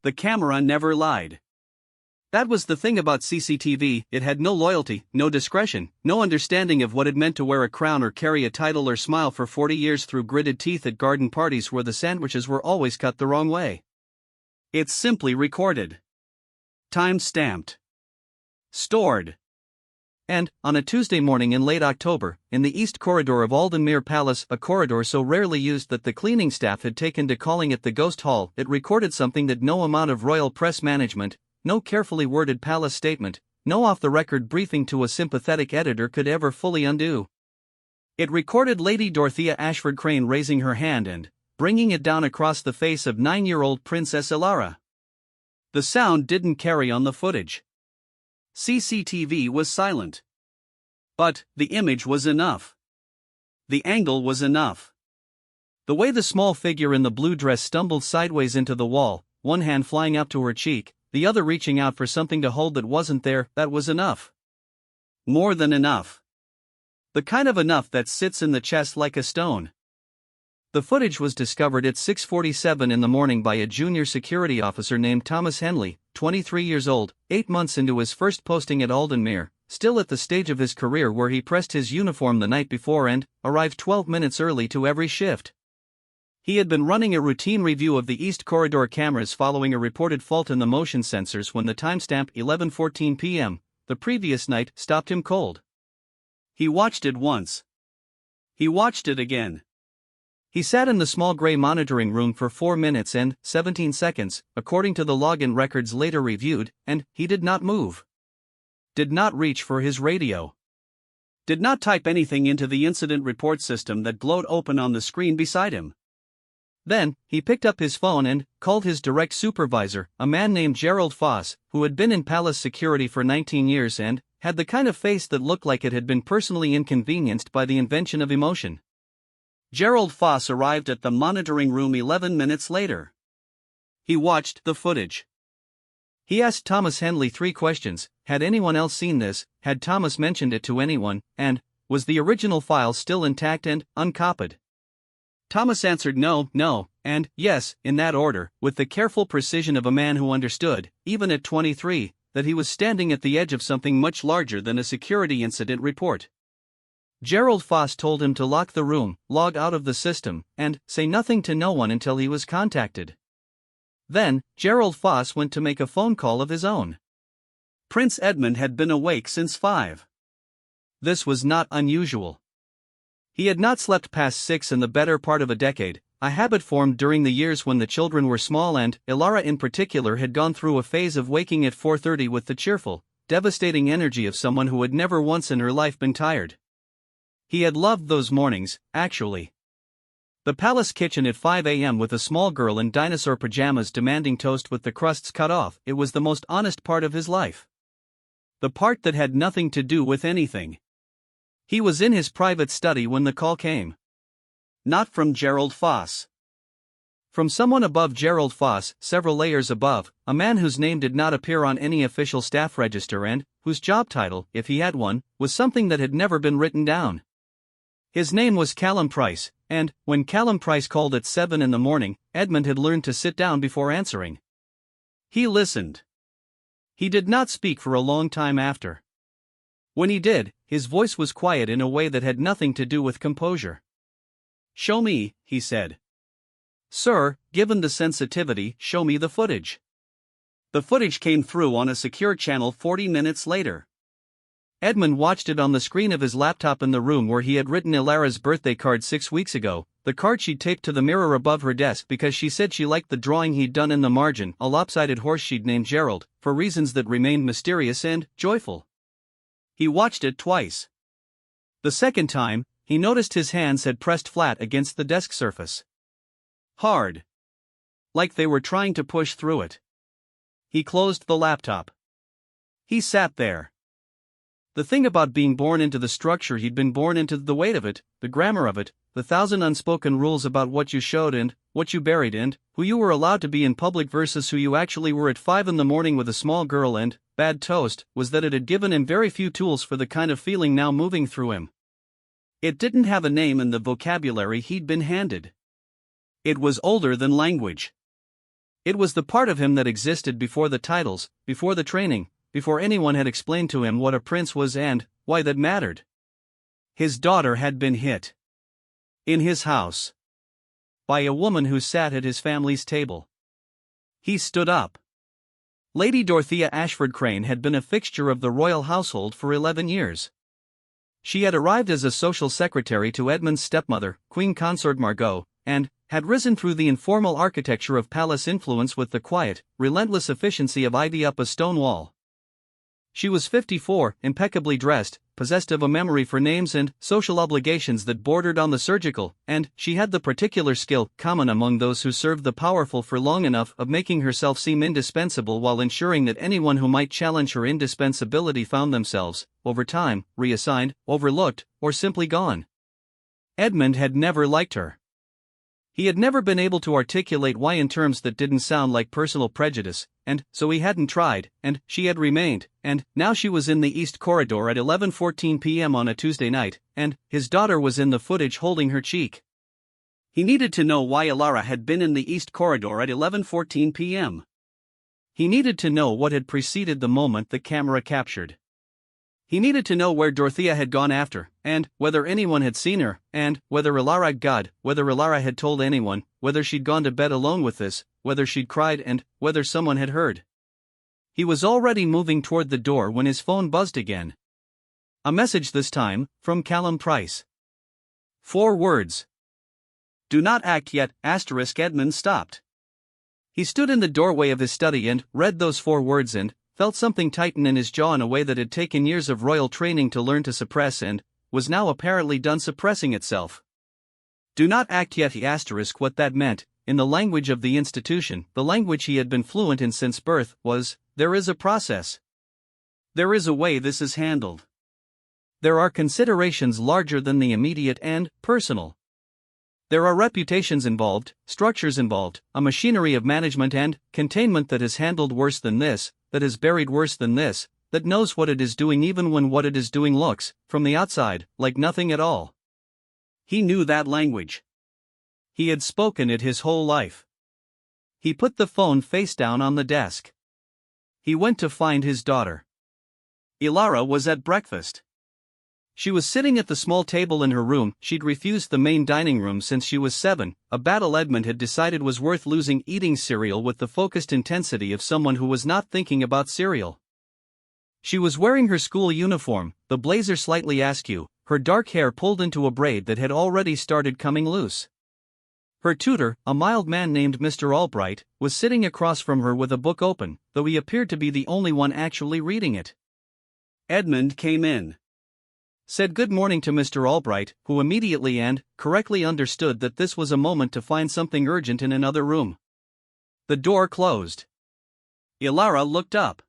The camera never lied. That was the thing about CCTV, it had no loyalty, no discretion, no understanding of what it meant to wear a crown or carry a title or smile for 40 years through gritted teeth at garden parties where the sandwiches were always cut the wrong way. It simply recorded. Time-stamped. Stored. And, on a Tuesday morning in late October, in the East Corridor of Aldenmere Palace, a corridor so rarely used that the cleaning staff had taken to calling it the Ghost Hall, it recorded something that no amount of royal press management, no carefully worded palace statement, no off-the-record briefing to a sympathetic editor could ever fully undo. It recorded Lady Dorothea Ashford Crane raising her hand and bringing it down across the face of 9-year-old Princess Ilara. The sound didn't carry on the footage. CCTV was silent. But the image was enough. The angle was enough. The way the small figure in the blue dress stumbled sideways into the wall, one hand flying up to her cheek, the other reaching out for something to hold that wasn't there, that was enough. More than enough. The kind of enough that sits in the chest like a stone. The footage was discovered at 6:47 in the morning by a junior security officer named Thomas Henley, 23 years old, 8 months into his first posting at Aldenmere, still at the stage of his career where he pressed his uniform the night before and arrived 12 minutes early to every shift. He had been running a routine review of the East Corridor cameras following a reported fault in the motion sensors when the timestamp 11:14 p.m., the previous night, stopped him cold. He watched it once. He watched it again. He sat in the small gray monitoring room for 4 minutes and 17 seconds, according to the login records later reviewed, and he did not move. Did not reach for his radio. Did not type anything into the incident report system that glowed open on the screen beside him. Then, he picked up his phone and called his direct supervisor, a man named Gerald Foss, who had been in palace security for 19 years and had the kind of face that looked like it had been personally inconvenienced by the invention of emotion. Gerald Foss arrived at the monitoring room 11 minutes later. He watched the footage. He asked Thomas Henley 3 questions: had anyone else seen this, had Thomas mentioned it to anyone, and was the original file still intact and uncopied? Thomas answered no, and yes, in that order, with the careful precision of a man who understood, even at 23, that he was standing at the edge of something much larger than a security incident report. Gerald Foss told him to lock the room, log out of the system, and say nothing to no one until he was contacted. Then, Gerald Foss went to make a phone call of his own. Prince Edmund had been awake since 5. This was not unusual. He had not slept past 6 in the better part of a decade, a habit formed during the years when the children were small and Ilara in particular had gone through a phase of waking at 4:30 with the cheerful, devastating energy of someone who had never once in her life been tired. He had loved those mornings, actually. The palace kitchen at 5 a.m. with a small girl in dinosaur pajamas demanding toast with the crusts cut off, it was the most honest part of his life. The part that had nothing to do with anything. He was in his private study when the call came. Not from Gerald Foss. From someone above Gerald Foss, several layers above, a man whose name did not appear on any official staff register and whose job title, if he had one, was something that had never been written down. His name was Callum Price, and when Callum Price called at 7 in the morning, Edmund had learned to sit down before answering. He listened. He did not speak for a long time after. When he did, his voice was quiet in a way that had nothing to do with composure. "Show me," he said. "Sir, given the sensitivity, show me the footage." The footage came through on a secure channel 40 minutes later. Edmund watched it on the screen of his laptop in the room where he had written Ilara's birthday card 6 weeks ago, the card she'd taped to the mirror above her desk because she said she liked the drawing he'd done in the margin, a lopsided horse she'd named Gerald, for reasons that remained mysterious and joyful. He watched it twice. The second time, he noticed his hands had pressed flat against the desk surface. Hard. Like they were trying to push through it. He closed the laptop. He sat there. The thing about being born into the structure he'd been born into, the weight of it, the grammar of it, the 1,000 unspoken rules about what you showed and what you buried and who you were allowed to be in public versus who you actually were at 5 in the morning with a small girl and bad toast, was that it had given him very few tools for the kind of feeling now moving through him. It didn't have a name in the vocabulary he'd been handed. It was older than language. It was the part of him that existed before the titles, before the training, before anyone had explained to him what a prince was and why that mattered. His daughter had been hit. In his house. By a woman who sat at his family's table. He stood up. Lady Dorothea Ashford Crane had been a fixture of the royal household for 11 years. She had arrived as a social secretary to Edmund's stepmother, Queen Consort Margot, and had risen through the informal architecture of palace influence with the quiet, relentless efficiency of ivy up a stone wall. She was 54, impeccably dressed, possessed of a memory for names and social obligations that bordered on the surgical, and she had the particular skill, common among those who served the powerful for long enough, of making herself seem indispensable while ensuring that anyone who might challenge her indispensability found themselves, over time, reassigned, overlooked, or simply gone. Edmund had never liked her. He had never been able to articulate why in terms that didn't sound like personal prejudice, and so he hadn't tried, and she had remained, and now she was in the East Corridor at 11:14 p.m. on a Tuesday night, and his daughter was in the footage holding her cheek. He needed to know why Ilara had been in the East Corridor at 11:14 p.m. He needed to know what had preceded the moment the camera captured. He needed to know where Dorothea had gone after, and whether anyone had seen her, and whether Ilara had told anyone, whether she'd gone to bed alone with this, whether she'd cried, and whether someone had heard. He was already moving toward the door when his phone buzzed again. A message this time, from Callum Price. 4 words. Do not act yet, Edmund stopped. He stood in the doorway of his study and read those 4 words and felt something tighten in his jaw in a way that had taken years of royal training to learn to suppress and was now apparently done suppressing itself. Do not act yet. What that meant, in the language of the institution, the language he had been fluent in since birth, was, there is a process. There is a way this is handled. There are considerations larger than the immediate and personal. There are reputations involved, structures involved, a machinery of management and containment that has handled worse than this, that has buried worse than this, that knows what it is doing even when what it is doing looks, from the outside, like nothing at all. He knew that language. He had spoken it his whole life. He put the phone face down on the desk. He went to find his daughter. Ilara was at breakfast. She was sitting at the small table in her room. She'd refused the main dining room since she was 7, a battle Edmund had decided was worth losing, eating cereal with the focused intensity of someone who was not thinking about cereal. She was wearing her school uniform, the blazer slightly askew, her dark hair pulled into a braid that had already started coming loose. Her tutor, a mild man named Mr. Albright, was sitting across from her with a book open, though he appeared to be the only one actually reading it. Edmund came in. Said good morning to Mr. Albright, who immediately and correctly understood that this was a moment to find something urgent in another room. The door closed. Ilara looked up.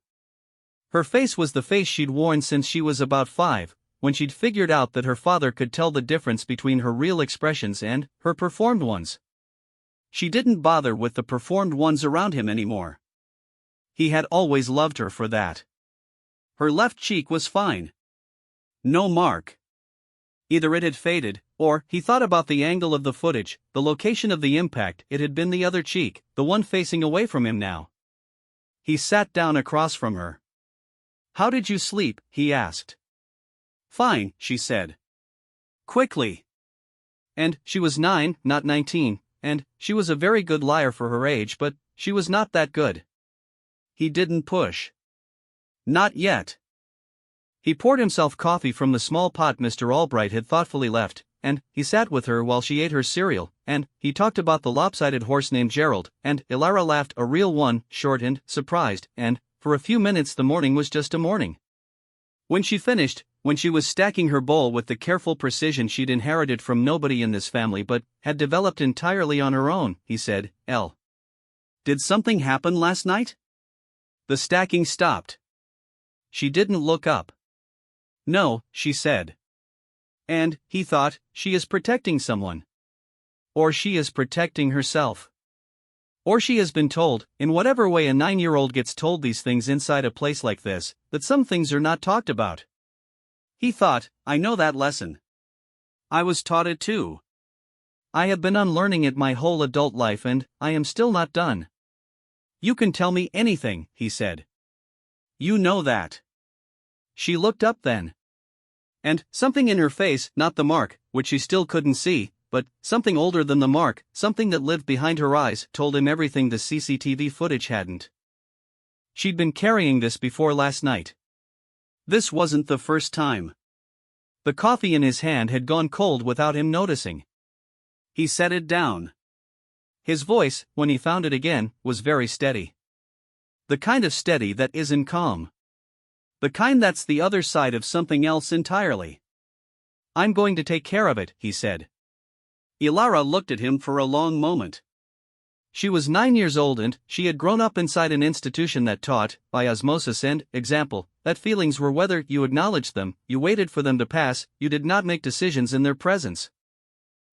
Her face was the face she'd worn since she was about 5, when she'd figured out that her father could tell the difference between her real expressions and her performed ones. She didn't bother with the performed ones around him anymore. He had always loved her for that. Her left cheek was fine. No mark. Either it had faded, or, he thought about the angle of the footage, the location of the impact, it had been the other cheek, the one facing away from him now. He sat down across from her. How did you sleep? He asked. Fine, she said. Quickly. And she was 9, not 19, and she was a very good liar for her age, but she was not that good. He didn't push. Not yet. He poured himself coffee from the small pot Mr. Albright had thoughtfully left, and he sat with her while she ate her cereal, and he talked about the lopsided horse named Gerald, and Ilara laughed, a real one, short and surprised, and for a few minutes the morning was just a morning. When she finished, when she was stacking her bowl with the careful precision she'd inherited from nobody in this family but had developed entirely on her own, he said, Did something happen last night? The stacking stopped. She didn't look up. No, she said. And, he thought, she is protecting someone. Or she is protecting herself. Or she has been told, in whatever way a 9-year-old gets told these things inside a place like this, that some things are not talked about. He thought, I know that lesson. I was taught it too. I have been unlearning it my whole adult life and I am still not done. You can tell me anything, he said. You know that. She looked up then. And something in her face, not the mark, which she still couldn't see, but something older than the mark, something that lived behind her eyes, told him everything the CCTV footage hadn't. She'd been carrying this before last night. This wasn't the first time. The coffee in his hand had gone cold without him noticing. He set it down. His voice, when he found it again, was very steady. The kind of steady that isn't calm. The kind that's the other side of something else entirely. I'm going to take care of it, he said. Ilara looked at him for a long moment. She was 9 years old and she had grown up inside an institution that taught, by osmosis and example, that feelings were whether you acknowledged them, you waited for them to pass, you did not make decisions in their presence.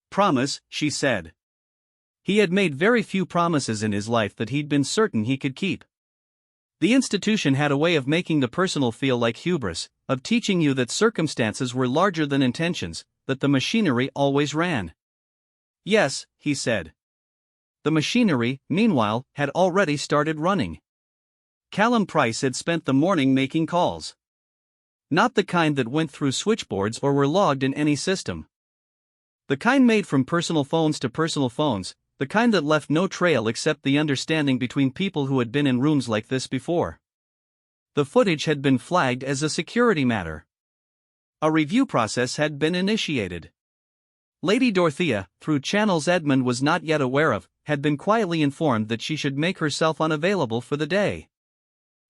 Promise, she said. He had made very few promises in his life that he'd been certain he could keep. The institution had a way of making the personal feel like hubris, of teaching you that circumstances were larger than intentions, that the machinery always ran. Yes, he said. The machinery, meanwhile, had already started running. Callum Price had spent the morning making calls. Not the kind that went through switchboards or were logged in any system. The kind made from personal phones to personal phones, the kind that left no trail except the understanding between people who had been in rooms like this before. The footage had been flagged as a security matter. A review process had been initiated. Lady Dorothea, through channels Edmund was not yet aware of, had been quietly informed that she should make herself unavailable for the day.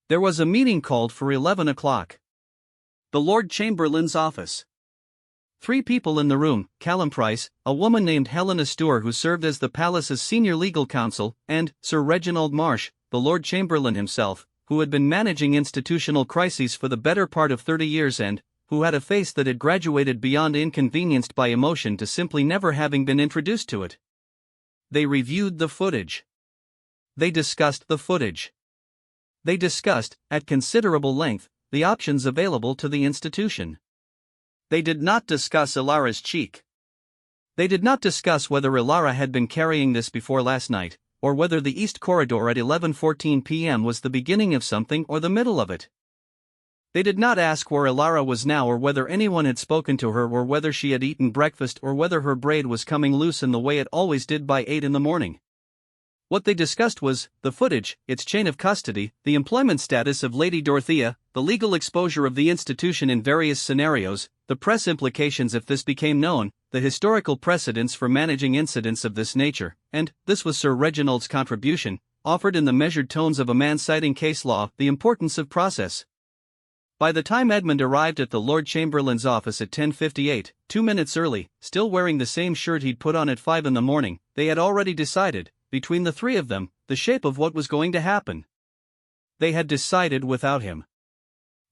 There was a meeting called for 11 o'clock. The Lord Chamberlain's office. 3 people in the room, Callum Price, a woman named Helena Stewart who served as the palace's senior legal counsel, and Sir Reginald Marsh, the Lord Chamberlain himself, who had been managing institutional crises for the better part of 30 years and who had a face that had graduated beyond inconvenienced by emotion to simply never having been introduced to it. They reviewed the footage. They discussed the footage. They discussed, at considerable length, the options available to the institution. They did not discuss Ilara's cheek. They did not discuss whether Ilara had been carrying this before last night, or whether the East Corridor at 11:14 p.m. was the beginning of something or the middle of it. They did not ask where Ilara was now or whether anyone had spoken to her or whether she had eaten breakfast or whether her braid was coming loose in the way it always did by 8 in the morning. What they discussed was the footage, its chain of custody, the employment status of Lady Dorothea, the legal exposure of the institution in various scenarios, the press implications if this became known, the historical precedents for managing incidents of this nature, and, this was Sir Reginald's contribution, offered in the measured tones of a man citing case law, the importance of process. By the time Edmund arrived at the Lord Chamberlain's office at 10:58, 2 minutes early, still wearing the same shirt he'd put on at 5 in the morning, they had already decided, between the 3 of them, the shape of what was going to happen. They had decided without him.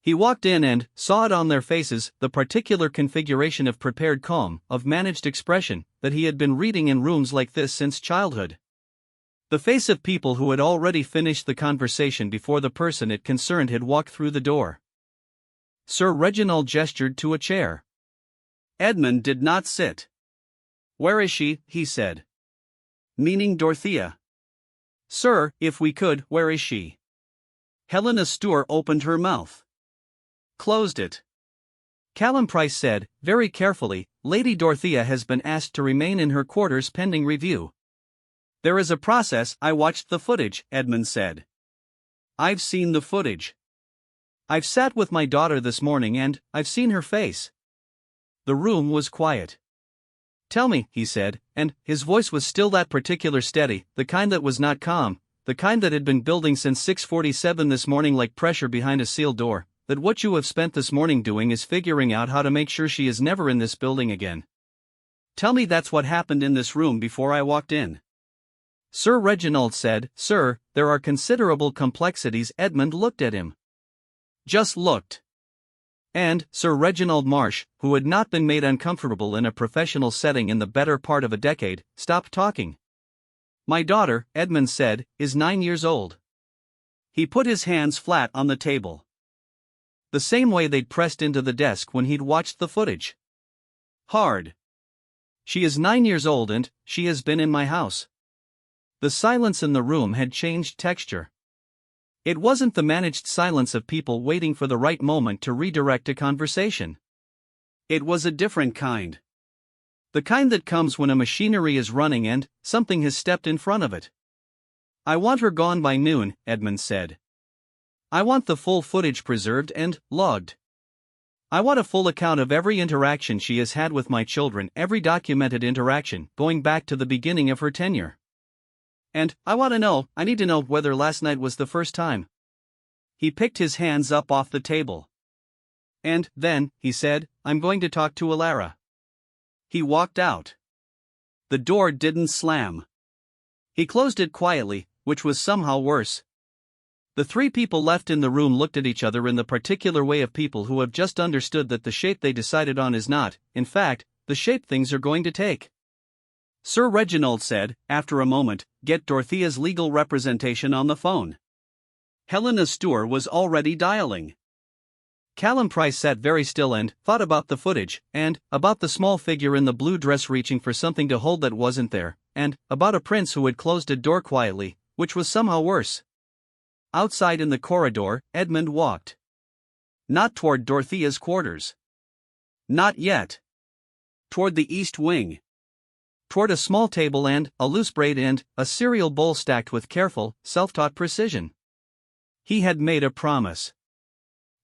He walked in and saw it on their faces, the particular configuration of prepared calm, of managed expression, that he had been reading in rooms like this since childhood. The face of people who had already finished the conversation before the person it concerned had walked through the door. Sir Reginald gestured to a chair. Edmund did not sit. "Where is she?" he said. Meaning Dorothea. "Sir, if we could, where is she?" Helena Stewart opened her mouth. Closed it. Callum Price said, very carefully, "Lady Dorothea has been asked to remain in her quarters pending review." "There is a process." "I watched the footage," Edmund said. "I've seen the footage. I've sat with my daughter this morning and I've seen her face." The room was quiet. "Tell me," he said, and his voice was still that particular steady, the kind that was not calm, the kind that had been building since 6:47 this morning like pressure behind a sealed door, that what you have spent this morning doing is figuring out how to make sure she is never in this building again. Tell me that's what happened in this room before I walked in." Sir Reginald said, "Sir, there are considerable complexities." Edmund looked at him. Just looked. And Sir Reginald Marsh, who had not been made uncomfortable in a professional setting in the better part of a decade, stopped talking. "My daughter," Edmund said, "is 9 years old." He put his hands flat on the table. The same way they'd pressed into the desk when he'd watched the footage. Hard. "She is 9 years old and she has been in my house." The silence in the room had changed texture. It wasn't the managed silence of people waiting for the right moment to redirect a conversation. It was a different kind. The kind that comes when a machinery is running and something has stepped in front of it. "I want her gone by noon," Edmund said. "I want the full footage preserved and logged. I want a full account of every interaction she has had with my children, every documented interaction, going back to the beginning of her tenure. And I need to know whether last night was the first time." He picked his hands up off the table. "And then," he said, "I'm going to talk to Alara." He walked out. The door didn't slam. He closed it quietly, which was somehow worse. The three people left in the room looked at each other in the particular way of people who have just understood that the shape they decided on is not, in fact, the shape things are going to take. Sir Reginald said, after a moment, "Get Dorothea's legal representation on the phone." Helena Stewart was already dialing. Callum Price sat very still and thought about the footage, and about the small figure in the blue dress reaching for something to hold that wasn't there, and about a prince who had closed a door quietly, which was somehow worse. Outside in the corridor, Edmund walked. Not toward Dorothea's quarters. Not yet. Toward the east wing. Toward a small table and a loose braid and a cereal bowl stacked with careful, self-taught precision. He had made a promise.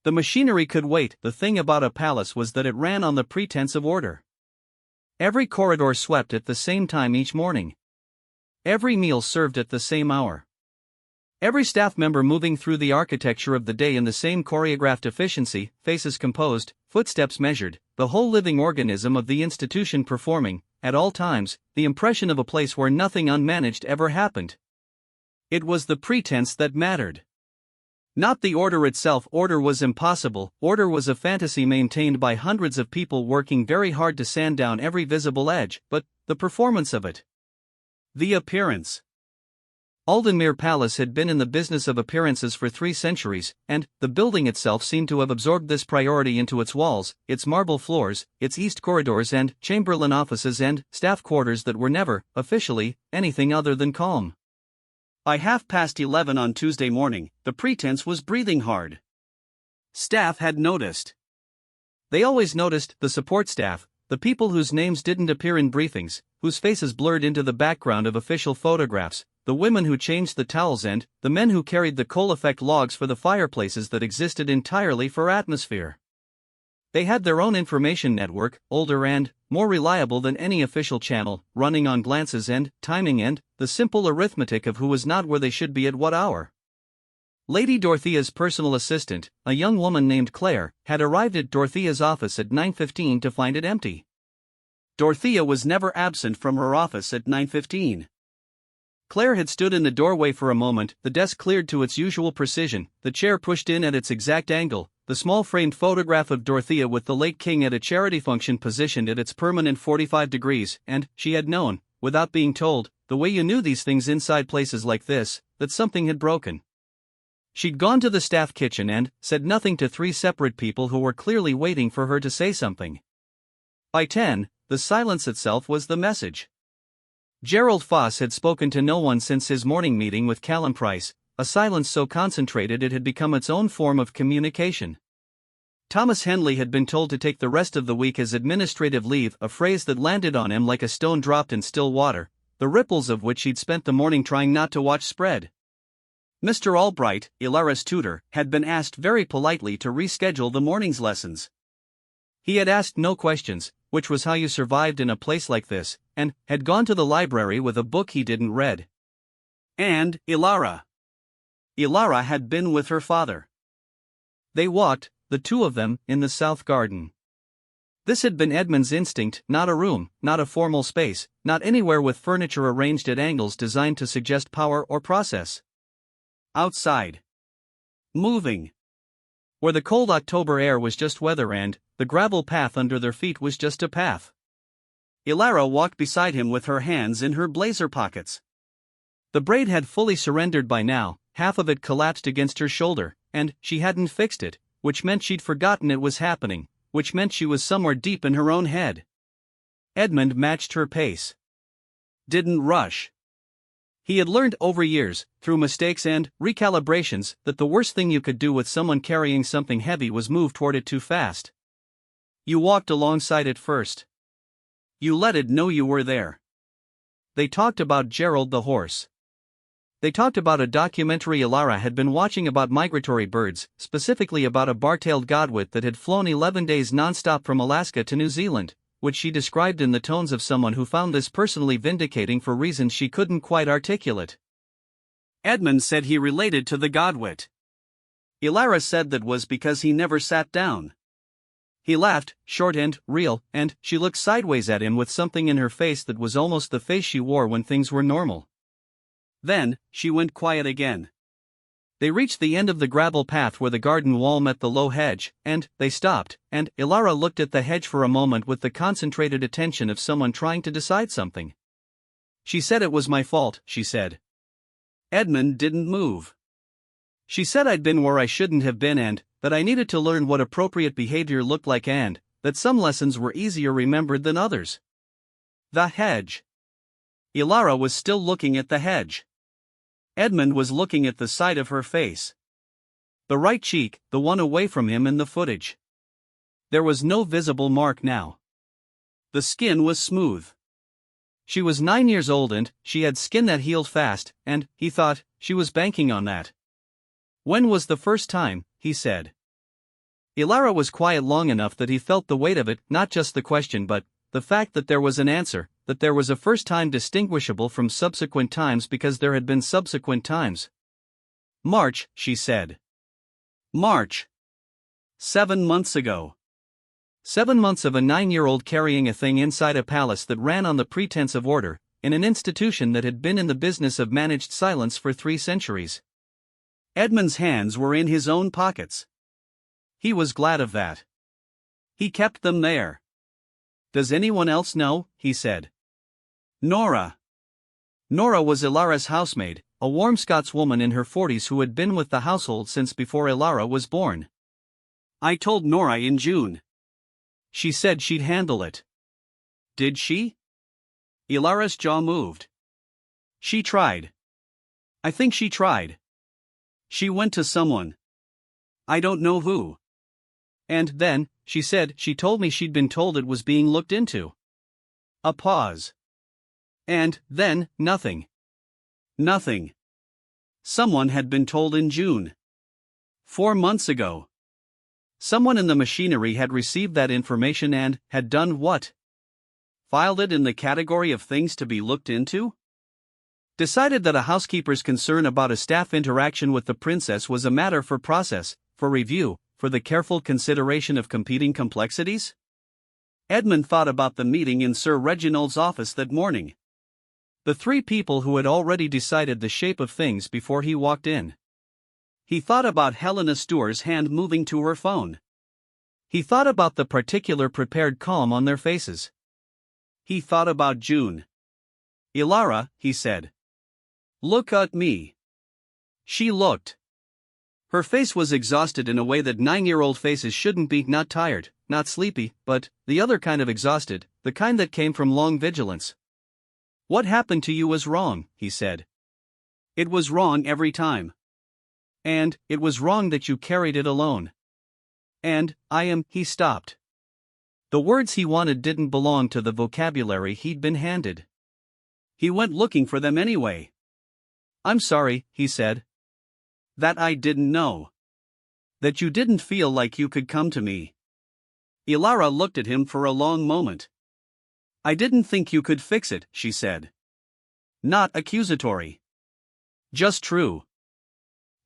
The machinery could wait. The thing about a palace was that it ran on the pretense of order. Every corridor swept at the same time each morning. Every meal served at the same hour. Every staff member moving through the architecture of the day in the same choreographed efficiency, faces composed, footsteps measured, the whole living organism of the institution performing, at all times, the impression of a place where nothing unmanaged ever happened. It was the pretense that mattered. Not the order itself. Order was impossible. Order was a fantasy maintained by hundreds of people working very hard to sand down every visible edge, but the performance of it. The appearance. Aldenmere Palace had been in the business of appearances for 3 centuries, and the building itself seemed to have absorbed this priority into its walls, its marble floors, its east corridors and Chamberlain offices and staff quarters that were never, officially, anything other than calm. By 11:30 on Tuesday morning, the pretense was breathing hard. Staff had noticed. They always noticed, the support staff, the people whose names didn't appear in briefings, whose faces blurred into the background of official photographs, the women who changed the towels and the men who carried the coal effect logs for the fireplaces that existed entirely for atmosphere. They had their own information network, older and more reliable than any official channel, running on glances and timing and the simple arithmetic of who was not where they should be at what hour. Lady Dorothea's personal assistant, a young woman named Claire, had arrived at Dorothea's office at 9:15 to find it empty. Dorothea was never absent from her office at 9:15. Claire had stood in the doorway for a moment, the desk cleared to its usual precision, the chair pushed in at its exact angle, the small framed photograph of Dorothea with the late king at a charity function positioned at its permanent 45 degrees, and she had known, without being told, the way you knew these things inside places like this, that something had broken. She'd gone to the staff kitchen and said nothing to 3 separate people who were clearly waiting for her to say something. By 10, the silence itself was the message. Gerald Foss had spoken to no one since his morning meeting with Callum Price, a silence so concentrated it had become its own form of communication. Thomas Henley had been told to take the rest of the week as administrative leave, a phrase that landed on him like a stone dropped in still water, the ripples of which he'd spent the morning trying not to watch spread. Mr. Albright, Ilara's tutor, had been asked very politely to reschedule the morning's lessons. He had asked no questions, which was how you survived in a place like this, and had gone to the library with a book he didn't read. And Ilara had been with her father. They walked, the two of them, in the south garden. This had been Edmund's instinct, not a room, not a formal space, not anywhere with furniture arranged at angles designed to suggest power or process. Outside. Moving. Where the cold October air was just weather and the gravel path under their feet was just a path. Ilara walked beside him with her hands in her blazer pockets. The braid had fully surrendered by now, half of it collapsed against her shoulder, and she hadn't fixed it, which meant she'd forgotten it was happening, which meant she was somewhere deep in her own head. Edmund matched her pace. Didn't rush. He had learned over years, through mistakes and recalibrations, that the worst thing you could do with someone carrying something heavy was move toward it too fast. You walked alongside it first. You let it know you were there. They talked about Gerald the horse. They talked about a documentary Ilara had been watching about migratory birds, specifically about a bar-tailed godwit that had flown 11 days non-stop from Alaska to New Zealand, which she described in the tones of someone who found this personally vindicating for reasons she couldn't quite articulate. Edmund said he related to the godwit. Ilara said that was because he never sat down. He laughed, short and real, and she looked sideways at him with something in her face that was almost the face she wore when things were normal. Then, she went quiet again. They reached the end of the gravel path where the garden wall met the low hedge, and they stopped, and Ilara looked at the hedge for a moment with the concentrated attention of someone trying to decide something. She said it was my fault, she said. Edmund didn't move. She said I'd been where I shouldn't have been and that I needed to learn what appropriate behavior looked like and that some lessons were easier remembered than others. The hedge. Ilara was still looking at the hedge. Edmund was looking at the side of her face. The right cheek, the one away from him in the footage. There was no visible mark now. The skin was smooth. She was 9 years old and she had skin that healed fast, and, he thought, she was banking on that. When was the first time, he said. Ilara was quiet long enough that he felt the weight of it, not just the question but the fact that there was an answer, that there was a first time distinguishable from subsequent times because there had been subsequent times. March, she said. March. 7 months ago. 7 months of a 9-year-old carrying a thing inside a palace that ran on the pretense of order, in an institution that had been in the business of managed silence for 3 centuries. Edmund's hands were in his own pockets. He was glad of that. He kept them there. Does anyone else know? He said. Nora. Nora was Ilara's housemaid, a warm Scotswoman in her 40s who had been with the household since before Ilara was born. I told Nora in June. She said she'd handle it. Did she? Ilara's jaw moved. She tried. I think she tried. She went to someone. I don't know who. And then, she said she told me she'd been told it was being looked into. A pause. And then, nothing. Nothing. Someone had been told in June. 4 months ago. Someone in the machinery had received that information and had done what? Filed it in the category of things to be looked into? Decided that a housekeeper's concern about a staff interaction with the princess was a matter for process, for review, for the careful consideration of competing complexities? Edmund thought about the meeting in Sir Reginald's office that morning. The 3 people who had already decided the shape of things before he walked in. He thought about Helena Stewart's hand moving to her phone. He thought about the particular prepared calm on their faces. He thought about June. Ilara, he said. Look at me. She looked. Her face was exhausted in a way that 9-year-old faces shouldn't be, not tired, not sleepy, but the other kind of exhausted, the kind that came from long vigilance. What happened to you was wrong, he said. It was wrong every time. And it was wrong that you carried it alone. And he stopped. The words he wanted didn't belong to the vocabulary he'd been handed. He went looking for them anyway. I'm sorry, he said. That I didn't know. That you didn't feel like you could come to me. Ilara looked at him for a long moment. I didn't think you could fix it, she said. Not accusatory. Just true.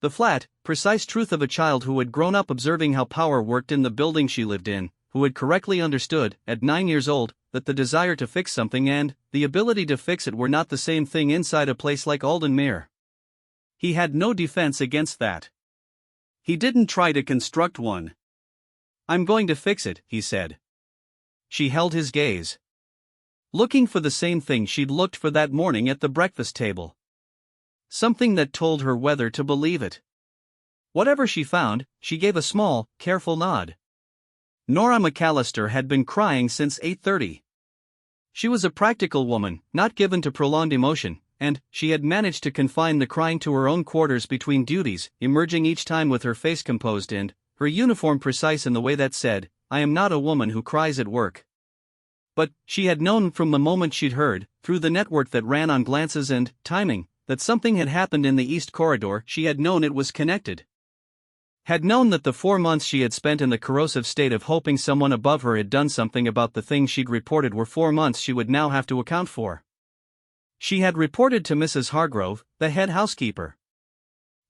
The flat, precise truth of a child who had grown up observing how power worked in the building she lived in, who had correctly understood, at 9 years old, that the desire to fix something and the ability to fix it were not the same thing inside a place like Aldenmere. He had no defense against that. He didn't try to construct one. I'm going to fix it, he said. She held his gaze. Looking for the same thing she'd looked for that morning at the breakfast table. Something that told her whether to believe it. Whatever she found, she gave a small, careful nod. Nora McAllister had been crying since 8:30. She was a practical woman, not given to prolonged emotion, and she had managed to confine the crying to her own quarters between duties, emerging each time with her face composed and her uniform precise in the way that said, "I am not a woman who cries at work." But she had known from the moment she'd heard, through the network that ran on glances and timing, that something had happened in the East Corridor. She had known it was connected. Had known that the 4 months she had spent in the corrosive state of hoping someone above her had done something about the things she'd reported were 4 months she would now have to account for. She had reported to Mrs. Hargrove, the head housekeeper.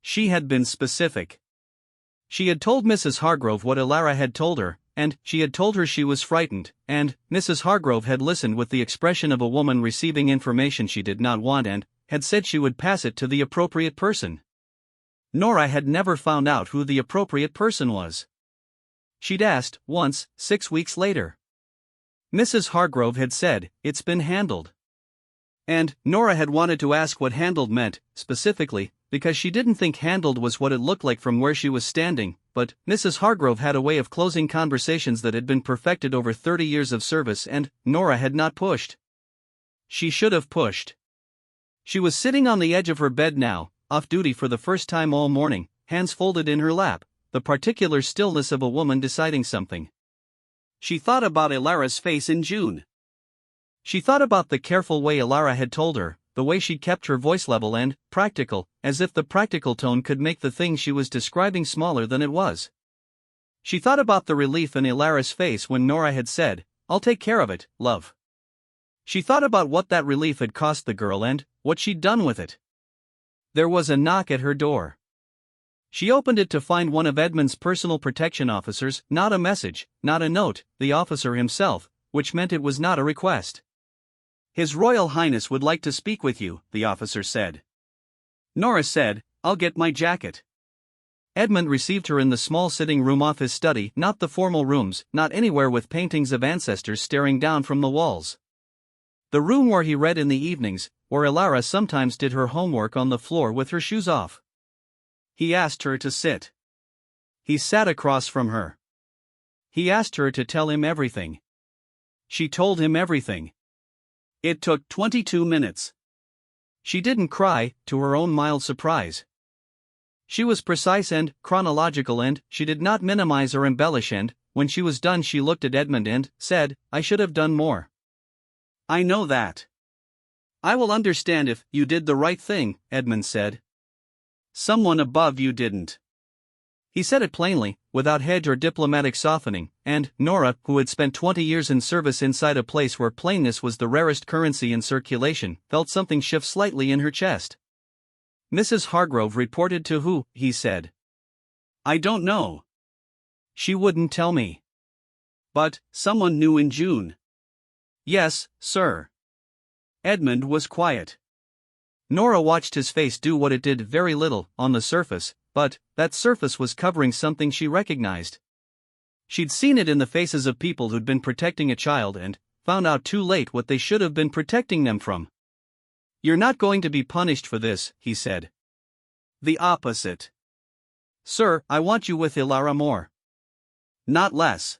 She had been specific. She had told Mrs. Hargrove what Ilara had told her, and she had told her she was frightened, and Mrs. Hargrove had listened with the expression of a woman receiving information she did not want and had said she would pass it to the appropriate person. Nora had never found out who the appropriate person was. She'd asked, once, 6 weeks later. Mrs. Hargrove had said, "It's been handled." And Nora had wanted to ask what handled meant, specifically, because she didn't think handled was what it looked like from where she was standing, but Mrs. Hargrove had a way of closing conversations that had been perfected over 30 years of service, and Nora had not pushed. She should have pushed. She was sitting on the edge of her bed now, off duty for the first time all morning, hands folded in her lap, the particular stillness of a woman deciding something. She thought about Ilara's face in June. She thought about the careful way Ilara had told her, the way she'd kept her voice level and practical, as if the practical tone could make the thing she was describing smaller than it was. She thought about the relief in Ilara's face when Nora had said, "I'll take care of it, love." She thought about what that relief had cost the girl and what she'd done with it. There was a knock at her door. She opened it to find one of Edmund's personal protection officers, not a message, not a note, the officer himself, which meant it was not a request. "His Royal Highness would like to speak with you," the officer said. Nora said, "I'll get my jacket." Edmund received her in the small sitting room off his study, not the formal rooms, not anywhere with paintings of ancestors staring down from the walls. The room where he read in the evenings, where Ilara sometimes did her homework on the floor with her shoes off. He asked her to sit. He sat across from her. He asked her to tell him everything. She told him everything. It took 22 minutes. She didn't cry, to her own mild surprise. She was precise and chronological, and she did not minimize or embellish, and when she was done she looked at Edmund and said, "I should have done more." "I know that. I will understand if you did the right thing," Edmund said. "Someone above you didn't." He said it plainly, without hedge or diplomatic softening, and Nora, who had spent 20 years in service inside a place where plainness was the rarest currency in circulation, felt something shift slightly in her chest. "Mrs. Hargrove reported to who?" he said. "I don't know. She wouldn't tell me. But someone knew in June." "Yes, sir." Edmund was quiet. Nora watched his face do what it did, very little, on the surface, but that surface was covering something she recognized. She'd seen it in the faces of people who'd been protecting a child and found out too late what they should have been protecting them from. "You're not going to be punished for this," he said. "The opposite. Sir, I want you with Ilara more. Not less.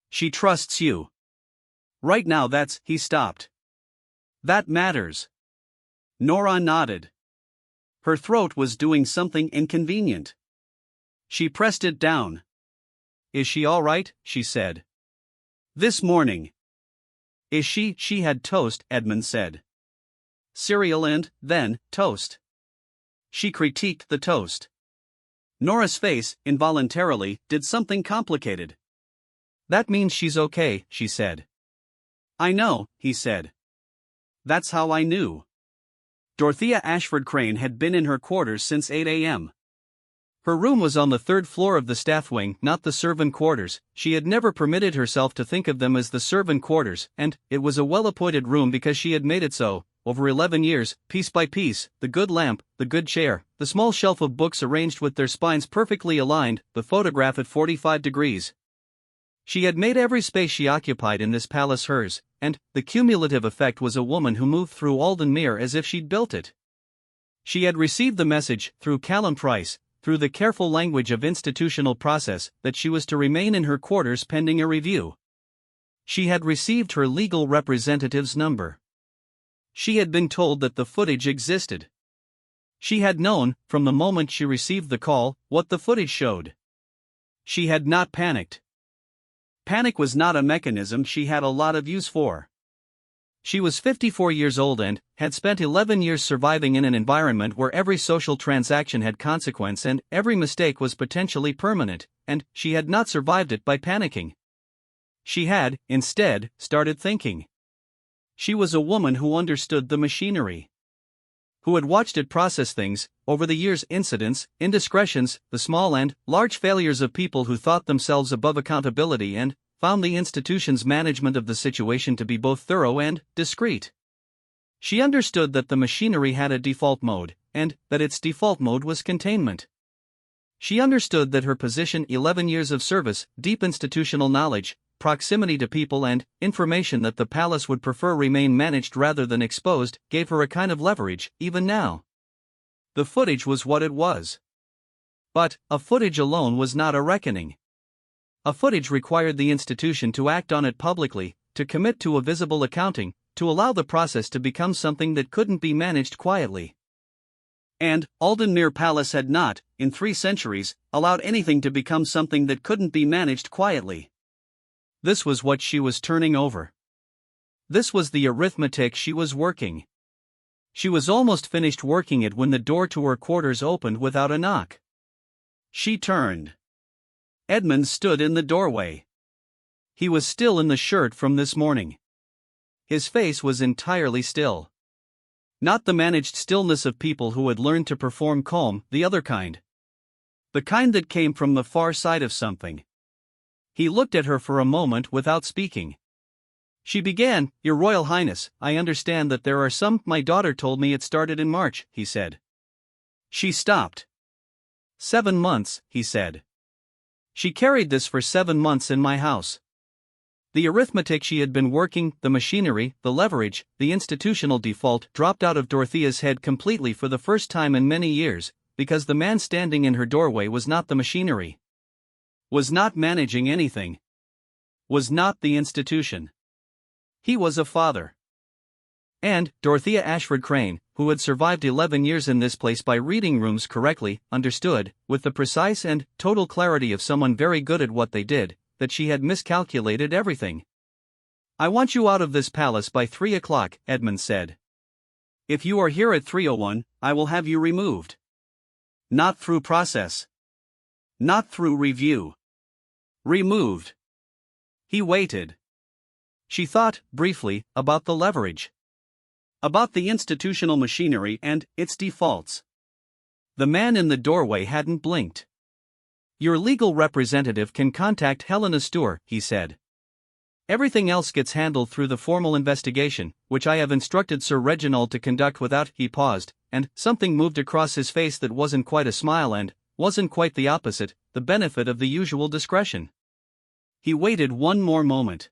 She trusts you. Right now he stopped. That matters." Nora nodded. Her throat was doing something inconvenient. She pressed it down. "Is she all right?" she said. "This morning." "Is she?" "She had toast," Edmund said. "Cereal and, then, toast." She critiqued the toast. Nora's face, involuntarily, did something complicated. "That means she's okay," she said. "I know," he said. "That's how I knew." Dorothea Ashford Crane had been in her quarters since 8 a.m. Her room was on the 3rd floor of the staff wing, not the servant quarters. She had never permitted herself to think of them as the servant quarters, and it was a well-appointed room because she had made it so, over 11 years, piece by piece, the good lamp, the good chair, the small shelf of books arranged with their spines perfectly aligned, the photograph at 45 degrees. She had made every space she occupied in this palace hers, and the cumulative effect was a woman who moved through Alden Mere as if she'd built it. She had received the message, through Callum Price, through the careful language of institutional process, that she was to remain in her quarters pending a review. She had received her legal representative's number. She had been told that the footage existed. She had known, from the moment she received the call, what the footage showed. She had not panicked. Panic was not a mechanism she had a lot of use for. She was 54 years old and had spent 11 years surviving in an environment where every social transaction had consequence and every mistake was potentially permanent, and she had not survived it by panicking. She had, instead, started thinking. She was a woman who understood the machinery, who had watched it process things, over the years, incidents, indiscretions, the small and large failures of people who thought themselves above accountability and found the institution's management of the situation to be both thorough and discreet. She understood that the machinery had a default mode, and that its default mode was containment. She understood that her position, 11 years of service, deep institutional knowledge, proximity to people and information that the palace would prefer remain managed rather than exposed, gave her a kind of leverage, even now. The footage was what it was. But a footage alone was not a reckoning. A footage required the institution to act on it publicly, to commit to a visible accounting, to allow the process to become something that couldn't be managed quietly. And Aldenmere Palace had not, in 3 centuries, allowed anything to become something that couldn't be managed quietly. This was what she was turning over. This was the arithmetic she was working. She was almost finished working it when the door to her quarters opened without a knock. She turned. Edmund stood in the doorway. He was still in the shirt from this morning. His face was entirely still. Not the managed stillness of people who had learned to perform calm, the other kind. The kind that came from the far side of something. He looked at her for a moment without speaking. She began, "Your Royal Highness, I understand that there are some. My daughter told me it started in March," he said. She stopped. 7 months, he said. She carried this for 7 months in my house. The arithmetic she had been working, the machinery, the leverage, the institutional default dropped out of Dorothea's head completely for the first time in many years, because the man standing in her doorway was not the machinery. Was not managing anything. Was not the institution. He was a father. And Dorothea Ashford Crane, who had survived 11 years in this place by reading rooms correctly, understood, with the precise and total clarity of someone very good at what they did, that she had miscalculated everything. "I want you out of this palace by 3 o'clock, Edmund said. "If you are here at 3:01, I will have you removed. Not through process. Not through review. Removed." He waited. She thought, briefly, about the leverage. About the institutional machinery and its defaults. The man in the doorway hadn't blinked. "Your legal representative can contact Helena Stewart," he said. "Everything else gets handled through the formal investigation, which I have instructed Sir Reginald to conduct without." He paused, and something moved across his face that wasn't quite a smile and wasn't quite the opposite, the benefit of the usual discretion. He waited one more moment.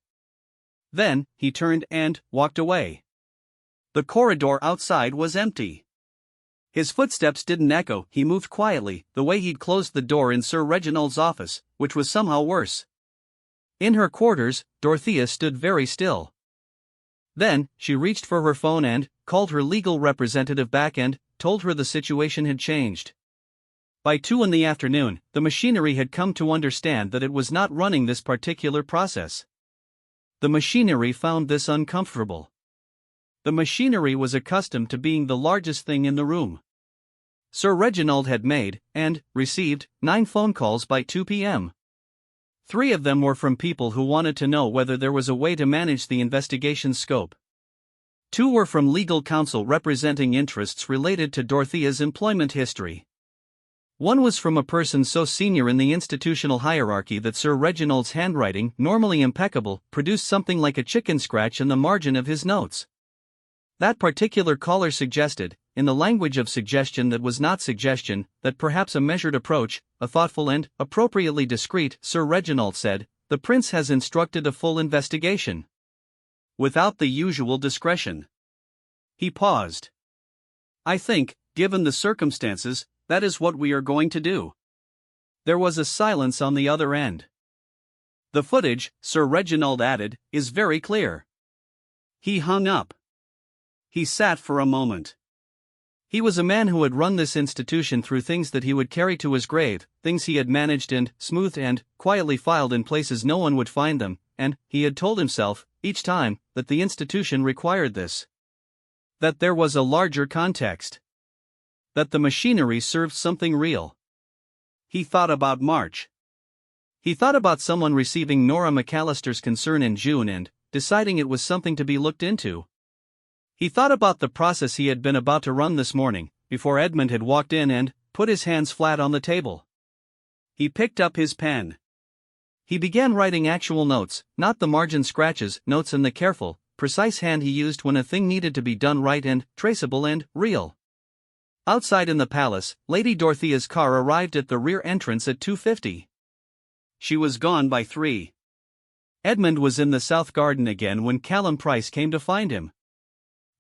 Then, he turned and walked away. The corridor outside was empty. His footsteps didn't echo. He moved quietly, the way he'd closed the door in Sir Reginald's office, which was somehow worse. In her quarters, Dorothea stood very still. Then, she reached for her phone and called her legal representative back and told her the situation had changed. By 2 in the afternoon, the machinery had come to understand that it was not running this particular process. The machinery found this uncomfortable. The machinery was accustomed to being the largest thing in the room. Sir Reginald had made, and received, 9 phone calls by 2 p.m. 3 of them were from people who wanted to know whether there was a way to manage the investigation's scope. 2 were from legal counsel representing interests related to Dorothea's employment history. 1 was from a person so senior in the institutional hierarchy that Sir Reginald's handwriting, normally impeccable, produced something like a chicken scratch in the margin of his notes. That particular caller suggested, in the language of suggestion that was not suggestion, that perhaps a measured approach, a thoughtful and appropriately discreet, Sir Reginald said, "The Prince has instructed a full investigation." Without the usual discretion. He paused. "I think, given the circumstances, that is what we are going to do." There was a silence on the other end. "The footage," Sir Reginald added, "is very clear." He hung up. He sat for a moment. He was a man who had run this institution through things that he would carry to his grave, things he had managed and smoothed and quietly filed in places no one would find them, and he had told himself, each time, that the institution required this. That there was a larger context. That the machinery served something real. He thought about March. He thought about someone receiving Nora McAllister's concern in June and deciding it was something to be looked into. He thought about the process he had been about to run this morning, before Edmund had walked in and put his hands flat on the table. He picked up his pen. He began writing actual notes, not the margin scratches, notes in the careful, precise hand he used when a thing needed to be done right and traceable and real. Outside in the palace, Lady Dorothea's car arrived at the rear entrance at 2:50. She was gone by 3. Edmund was in the south garden again when Callum Price came to find him.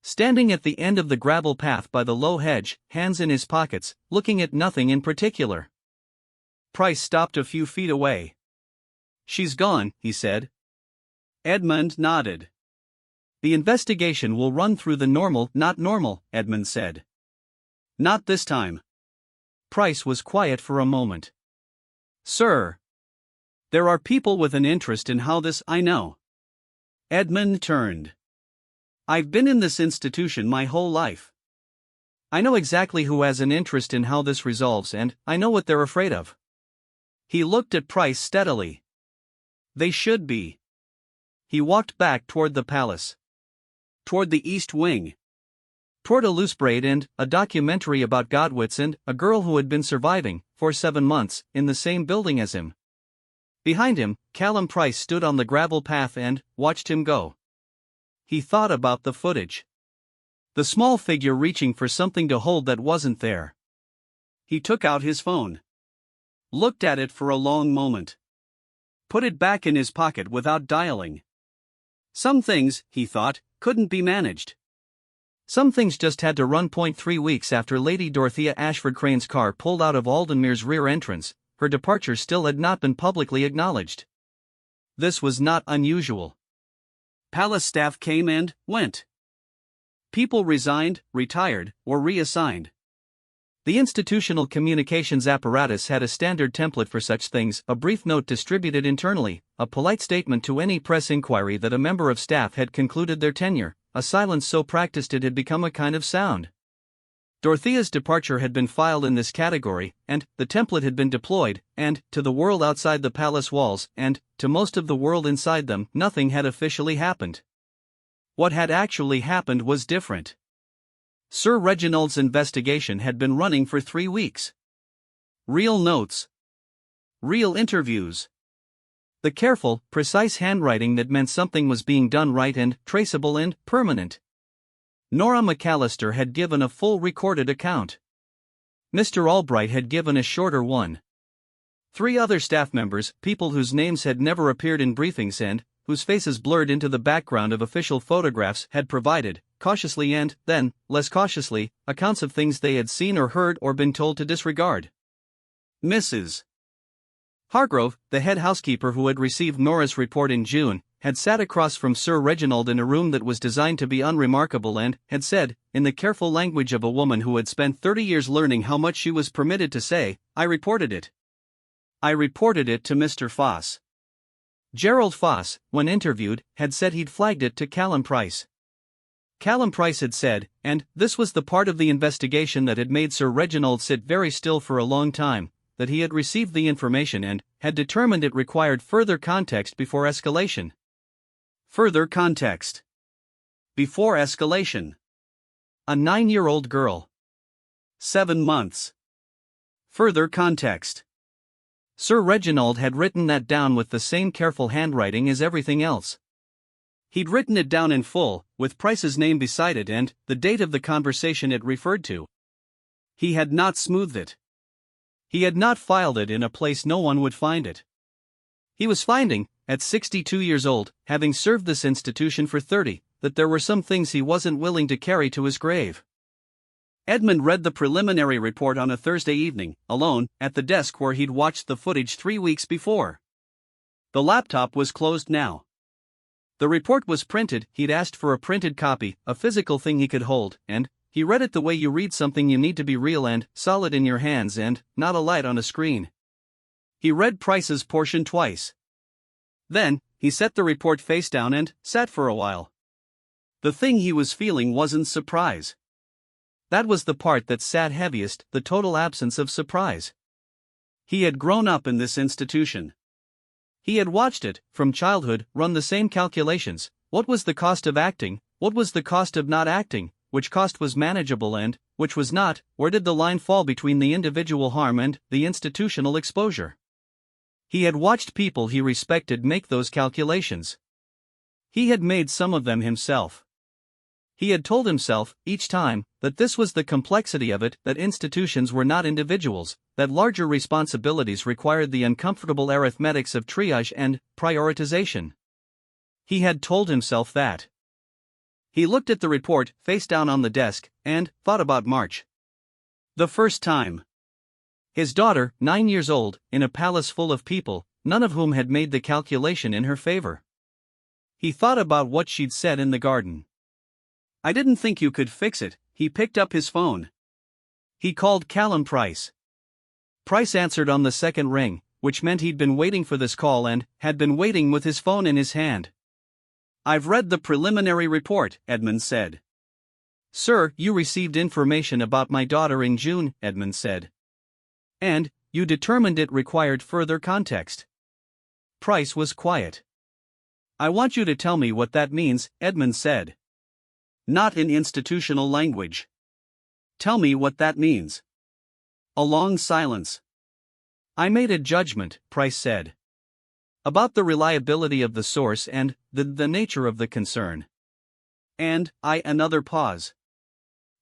Standing at the end of the gravel path by the low hedge, hands in his pockets, looking at nothing in particular. Price stopped a few feet away. "She's gone," he said. Edmund nodded. "The investigation will run through the normal, not normal," Edmund said. "Not this time." Price was quiet for a moment. "Sir. There are people with an interest in how this, I know." Edmund turned. "I've been in this institution my whole life. I know exactly who has an interest in how this resolves, and I know what they're afraid of." He looked at Price steadily. "They should be." He walked back toward the palace. Toward the East Wing. Toward a loose braid and a documentary about Godwits and a girl who had been surviving, for 7 months, in the same building as him. Behind him, Callum Price stood on the gravel path and watched him go. He thought about the footage. The small figure reaching for something to hold that wasn't there. He took out his phone. Looked at it for a long moment. Put it back in his pocket without dialing. Some things, he thought, couldn't be managed. Some things just had to run. 3 weeks after Lady Dorothea Ashford Crane's car pulled out of Aldenmuir's rear entrance, her departure still had not been publicly acknowledged. This was not unusual. Palace staff came and went. People resigned, retired, or reassigned. The institutional communications apparatus had a standard template for such things: a brief note distributed internally, a polite statement to any press inquiry that a member of staff had concluded their tenure, a silence so practiced it had become a kind of sound. Dorothea's departure had been filed in this category, and the template had been deployed, and, to the world outside the palace walls, and, to most of the world inside them, nothing had officially happened. What had actually happened was different. Sir Reginald's investigation had been running for 3 weeks. Real notes. Real interviews. The careful, precise handwriting that meant something was being done right and traceable and permanent. Nora McAllister had given a full recorded account. Mr. Albright had given a shorter one. 3 other staff members, people whose names had never appeared in briefings and whose faces blurred into the background of official photographs, had provided, cautiously and, then, less cautiously, accounts of things they had seen or heard or been told to disregard. Mrs. Hargrove, the head housekeeper who had received Nora's report in June, had sat across from Sir Reginald in a room that was designed to be unremarkable and had said, in the careful language of a woman who had spent 30 years learning how much she was permitted to say, "I reported it. I reported it to Mr. Foss." Gerald Foss, when interviewed, had said he'd flagged it to Callum Price. Callum Price had said, and this was the part of the investigation that had made Sir Reginald sit very still for a long time, that he had received the information and had determined it required further context before escalation. Further context. Before escalation. A 9-year-old girl. 7 months. Further context. Sir Reginald had written that down with the same careful handwriting as everything else. He'd written it down in full, with Price's name beside it and the date of the conversation it referred to. He had not smoothed it. He had not filed it in a place no one would find it. He was finding, at 62 years old, having served this institution for 30, that there were some things he wasn't willing to carry to his grave. Edmund read the preliminary report on a Thursday evening, alone, at the desk where he'd watched the footage 3 weeks before. The laptop was closed now. The report was printed, he'd asked for a printed copy, a physical thing he could hold, and he read it the way you read something you need to be real and solid in your hands and not a light on a screen. He read Price's portion twice. Then, he set the report face down and sat for a while. The thing he was feeling wasn't surprise. That was the part that sat heaviest, the total absence of surprise. He had grown up in this institution. He had watched it, from childhood, run the same calculations. What was the cost of acting? What was the cost of not acting? Which cost was manageable and which was not? Where did the line fall between the individual harm and the institutional exposure? He had watched people he respected make those calculations. He had made some of them himself. He had told himself, each time, that this was the complexity of it, that institutions were not individuals, that larger responsibilities required the uncomfortable arithmetics of triage and prioritization. He had told himself that. He looked at the report, face down on the desk, and thought about March. The first time. His daughter, 9 years old, in a palace full of people, none of whom had made the calculation in her favor. He thought about what she'd said in the garden. "I didn't think you could fix it." He picked up his phone. He called Callum Price. Price answered on the second ring, which meant he'd been waiting for this call and had been waiting with his phone in his hand. "I've read the preliminary report," Edmund said. "Sir, you received information about my daughter in June," Edmund said. "And you determined it required further context." Price was quiet. "I want you to tell me what that means," Edmund said. "Not in institutional language. Tell me what that means." A long silence. "I made a judgment," Price said, "about the reliability of the source and the nature of the concern. And another pause.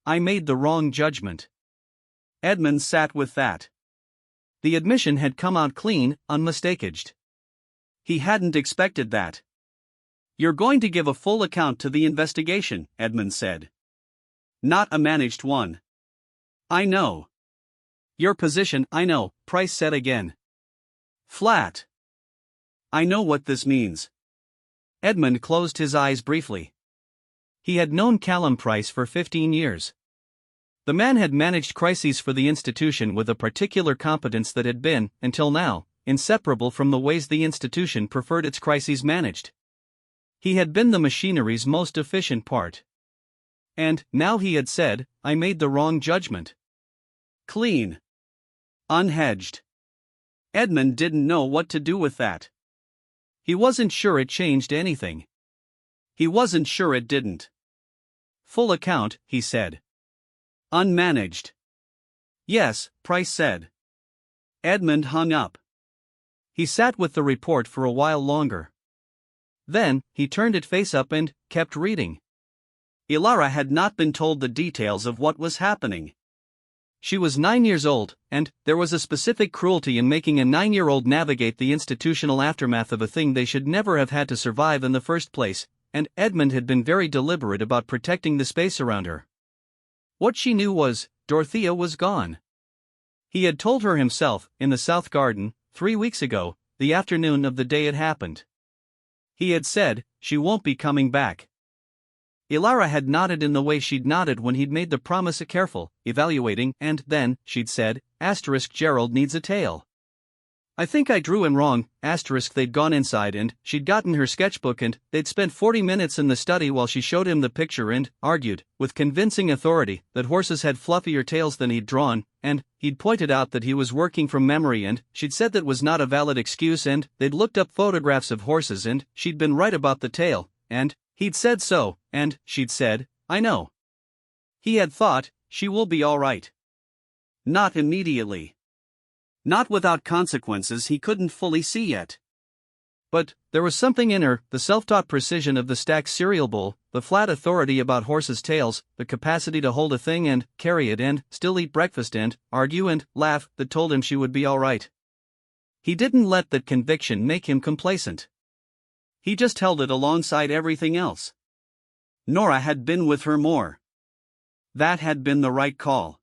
I made the wrong judgment." Edmund sat with that. The admission had come out clean, unmistakaged. He hadn't expected that. "You're going to give a full account to the investigation," Edmund said. "Not a managed one." "I know. Your position, I know," Price said again. Flat. "I know what this means." Edmund closed his eyes briefly. He had known Callum Price for 15 years. The man had managed crises for the institution with a particular competence that had been, until now, inseparable from the ways the institution preferred its crises managed. He had been the machinery's most efficient part. And now he had said, "I made the wrong judgment." Clean. Unhedged. Edmund didn't know what to do with that. He wasn't sure it changed anything. He wasn't sure it didn't. "Full account," he said. "Unmanaged." "Yes," Price said. Edmund hung up. He sat with the report for a while longer. Then, he turned it face up and kept reading. Ilara had not been told the details of what was happening. She was 9 years old, and there was a specific cruelty in making a 9-year-old navigate the institutional aftermath of a thing they should never have had to survive in the first place, and Edmund had been very deliberate about protecting the space around her. What she knew was, Dorothea was gone. He had told her himself, in the South Garden, 3 weeks ago, the afternoon of the day it happened. He had said, "She won't be coming back." Ilara had nodded in the way she'd nodded when he'd made the promise, a careful, evaluating, and then, she'd said, "Gerald needs a tail." "I think I drew him wrong." They'd gone inside and she'd gotten her sketchbook and they'd spent 40 minutes in the study while she showed him the picture and argued, with convincing authority, that horses had fluffier tails than he'd drawn, and he'd pointed out that he was working from memory and she'd said that was not a valid excuse, and they'd looked up photographs of horses and she'd been right about the tail, and he'd said so, and she'd said, "I know." He had thought, she will be all right. Not immediately. Not without consequences he couldn't fully see yet. But there was something in her, the self-taught precision of the stacked cereal bowl, the flat authority about horses' tails, the capacity to hold a thing and carry it and still eat breakfast and argue and laugh, that told him she would be all right. He didn't let that conviction make him complacent. He just held it alongside everything else. Nora had been with her more. That had been the right call.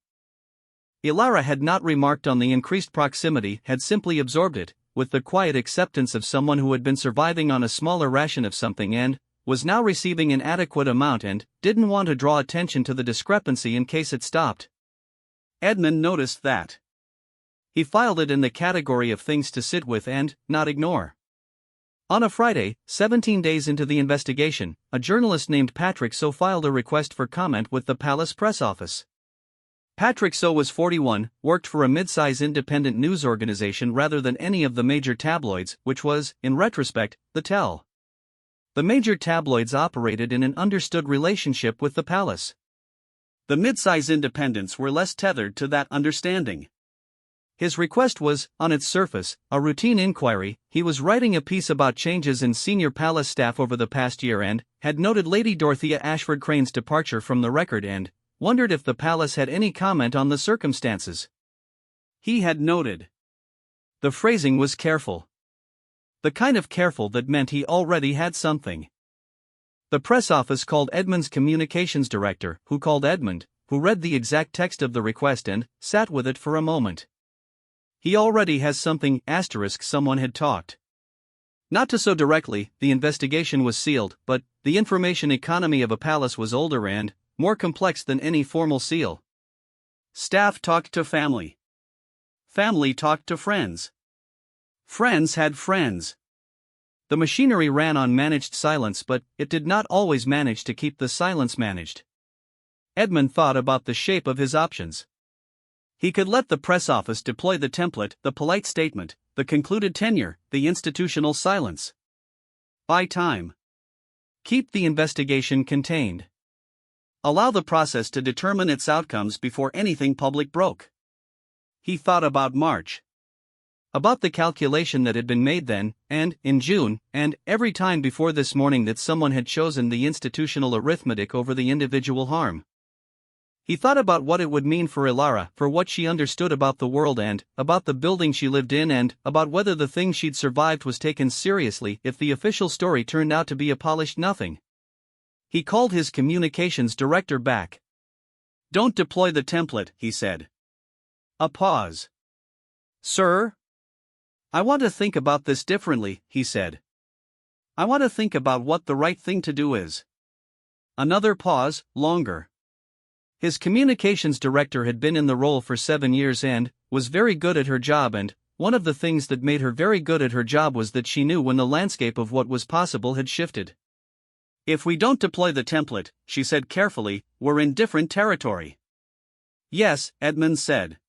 Ilara had not remarked on the increased proximity, had simply absorbed it, with the quiet acceptance of someone who had been surviving on a smaller ration of something and was now receiving an adequate amount and didn't want to draw attention to the discrepancy in case it stopped. Edmund noticed that. He filed it in the category of things to sit with and not ignore. On a Friday, 17 days into the investigation, a journalist named Patrick So filed a request for comment with the Palace press office. Patrick So was 41, worked for a mid-size independent news organization rather than any of the major tabloids, which was, in retrospect, the tell. The major tabloids operated in an understood relationship with the Palace. The mid-size independents were less tethered to that understanding. His request was, on its surface, a routine inquiry. He was writing a piece about changes in senior Palace staff over the past year and had noted Lady Dorothea Ashford Crane's departure from the record and wondered if the Palace had any comment on the circumstances. He had noted. The phrasing was careful. The kind of careful that meant he already had something. The press office called Edmund's communications director, who called Edmund, who read the exact text of the request and sat with it for a moment. He already has something, someone had talked. Not to so directly, the investigation was sealed, but the information economy of a palace was older and more complex than any formal seal. Staff talked to family. Family talked to friends. Friends had friends. The machinery ran on managed silence, but it did not always manage to keep the silence managed. Edmund thought about the shape of his options. He could let the press office deploy the template, the polite statement, the concluded tenure, the institutional silence. Buy time. Keep the investigation contained. Allow the process to determine its outcomes before anything public broke. He thought about March. About the calculation that had been made then, and in June, and every time before this morning that someone had chosen the institutional arithmetic over the individual harm. He thought about what it would mean for Ilara, for what she understood about the world and about the building she lived in and about whether the thing she'd survived was taken seriously if the official story turned out to be a polished nothing. He called his communications director back. "Don't deploy the template," he said. A pause. "Sir? I want to think about this differently," he said. "I want to think about what the right thing to do is." Another pause, longer. His communications director had been in the role for 7 years and was very good at her job, and one of the things that made her very good at her job was that she knew when the landscape of what was possible had shifted. "If we don't deploy the template," she said carefully, "we're in different territory." "Yes," Edmund said.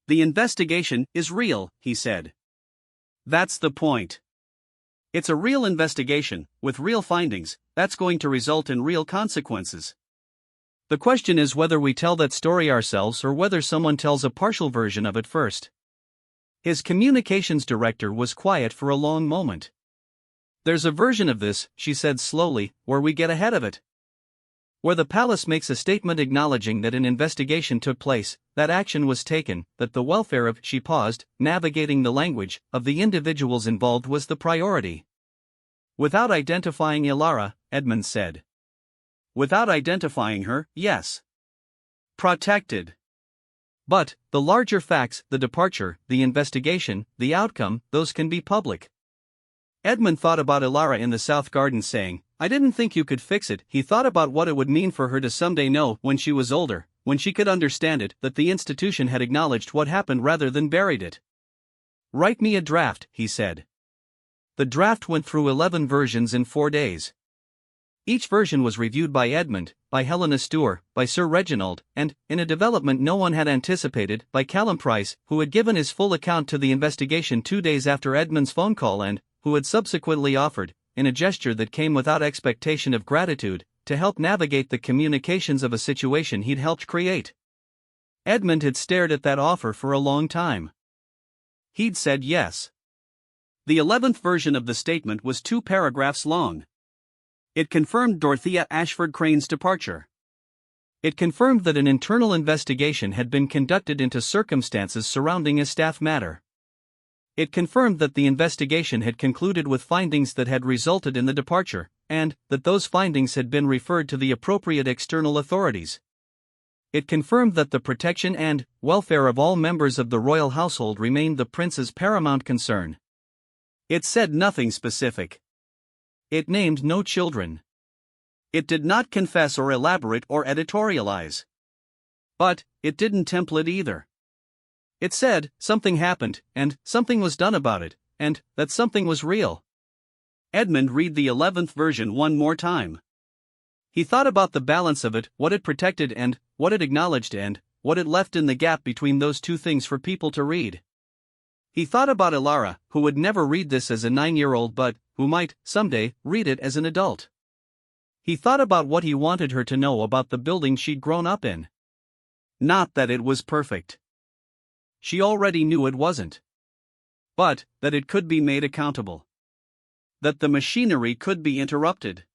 "The investigation is real," he said. "That's the point. It's a real investigation, with real findings, that's going to result in real consequences. The question is whether we tell that story ourselves or whether someone tells a partial version of it first." His communications director was quiet for a long moment. "There's a version of this," she said slowly, "where we get ahead of it. Where the palace makes a statement acknowledging that an investigation took place, that action was taken, that the welfare of," she paused, navigating the language, "of the individuals involved was the priority." "Without identifying Ilara," Edmund said. "Without identifying her, yes. Protected. But, the larger facts, the departure, the investigation, the outcome, those can be public." Edmund thought about Ilara in the South Garden saying, "I didn't think you could fix it." He thought about what it would mean for her to someday know, when she was older, when she could understand it, that the institution had acknowledged what happened rather than buried it. "Write me a draft," he said. The draft went through 11 versions in 4 days. Each version was reviewed by Edmund, by Helena Stewart, by Sir Reginald, and, in a development no one had anticipated, by Callum Price, who had given his full account to the investigation 2 days after Edmund's phone call and who had subsequently offered, in a gesture that came without expectation of gratitude, to help navigate the communications of a situation he'd helped create. Edmund had stared at that offer for a long time. He'd said yes. The 11th version of the statement was 2 paragraphs long. It confirmed Dorothea Ashford Crane's departure. It confirmed that an internal investigation had been conducted into circumstances surrounding a staff matter. It confirmed that the investigation had concluded with findings that had resulted in the departure, and that those findings had been referred to the appropriate external authorities. It confirmed that the protection and welfare of all members of the royal household remained the prince's paramount concern. It said nothing specific. It named no children. It did not confess or elaborate or editorialize. But it didn't template either. It said, something happened, and something was done about it, and that something was real. Edmund read the 11th version one more time. He thought about the balance of it, what it protected and what it acknowledged and what it left in the gap between those two things for people to read. He thought about Ilara, who would never read this as a 9-year-old but who might, someday, read it as an adult. He thought about what he wanted her to know about the building she'd grown up in. Not that it was perfect. She already knew it wasn't. But that it could be made accountable. That the machinery could be interrupted.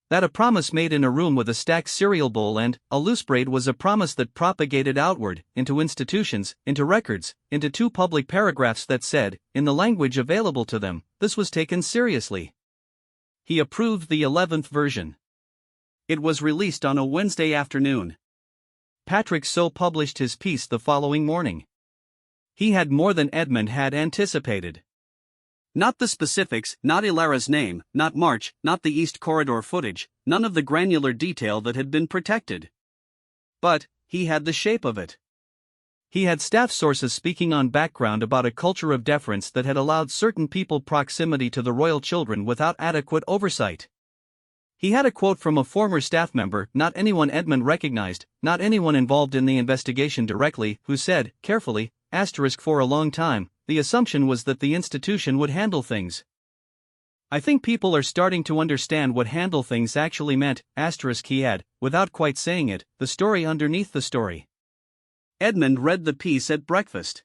That a promise made in a room with a stacked cereal bowl and a loose braid was a promise that propagated outward, into institutions, into records, into 2 public paragraphs that said, in the language available to them, this was taken seriously. He approved the 11th version. It was released on a Wednesday afternoon. Patrick So published his piece the following morning. He had more than Edmund had anticipated. Not the specifics, not Ilara's name, not March, not the East Corridor footage, none of the granular detail that had been protected. But he had the shape of it. He had staff sources speaking on background about a culture of deference that had allowed certain people proximity to the royal children without adequate oversight. He had a quote from a former staff member, not anyone Edmund recognized, not anyone involved in the investigation directly, who said, carefully, for a long time, the assumption was that the institution would handle things. I think people are starting to understand what handle things actually meant, he had, without quite saying it, the story underneath the story. Edmund read the piece at breakfast.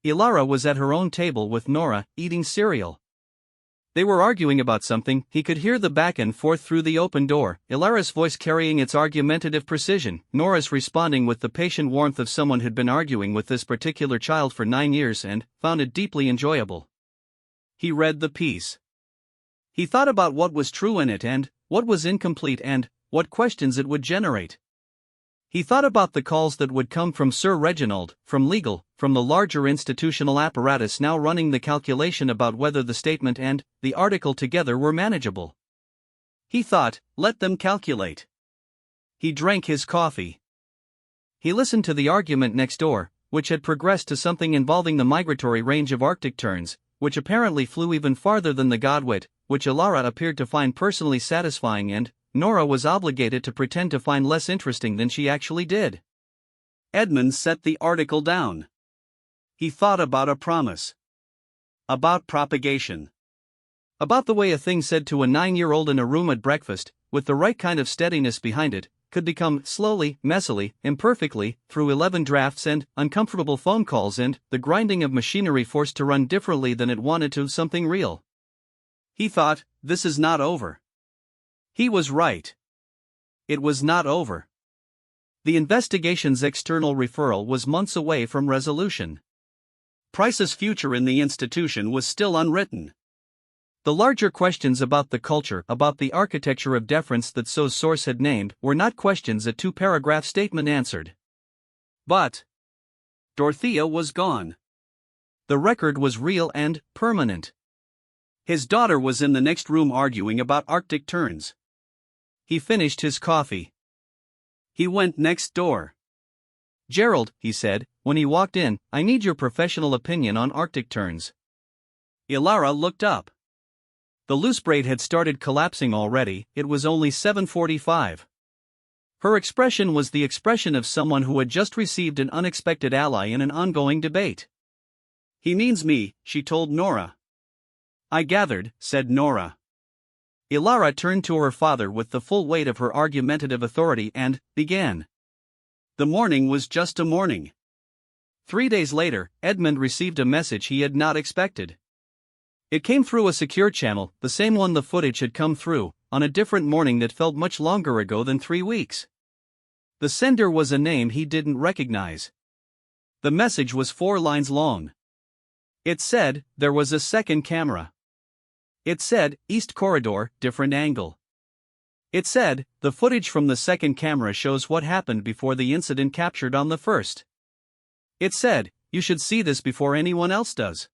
Ilara was at her own table with Nora, eating cereal. They were arguing about something. He could hear the back and forth through the open door, Ilara's voice carrying its argumentative precision, Nora's responding with the patient warmth of someone who'd been arguing with this particular child for 9 years and found it deeply enjoyable. He read the piece. He thought about what was true in it and what was incomplete and what questions it would generate. He thought about the calls that would come from Sir Reginald, from legal, from the larger institutional apparatus now running the calculation about whether the statement and the article together were manageable. He thought, let them calculate. He drank his coffee. He listened to the argument next door, which had progressed to something involving the migratory range of Arctic terns, which apparently flew even farther than the godwit, which Ilara appeared to find personally satisfying and Nora was obligated to pretend to find less interesting than she actually did. Edmund set the article down. He thought about a promise. About propagation. About the way a thing said to a 9-year-old in a room at breakfast, with the right kind of steadiness behind it, could become slowly, messily, imperfectly, through 11 drafts and uncomfortable phone calls and the grinding of machinery forced to run differently than it wanted to, something real. He thought, this is not over. He was right. It was not over. The investigation's external referral was months away from resolution. Price's future in the institution was still unwritten. The larger questions about the culture, about the architecture of deference that So's source had named, were not questions a 2-paragraph statement answered. But Dorothea was gone. The record was real and permanent. His daughter was in the next room arguing about Arctic terns. He finished his coffee. He went next door. Gerald, he said, when he walked in, I need your professional opinion on Arctic terns. Ilara looked up. The loose braid had started collapsing already, it was only 7:45. Her expression was the expression of someone who had just received an unexpected ally in an ongoing debate. He means me, she told Nora. I gathered, said Nora. Ilara turned to her father with the full weight of her argumentative authority and began. The morning was just a morning. 3 days later, Edmund received a message he had not expected. It came through a secure channel, the same one the footage had come through, on a different morning that felt much longer ago than 3 weeks. The sender was a name he didn't recognize. The message was 4 lines long. It said, there was a second camera. It said, East Corridor, different angle. It said, the footage from the second camera shows what happened before the incident captured on the first. It said, you should see this before anyone else does.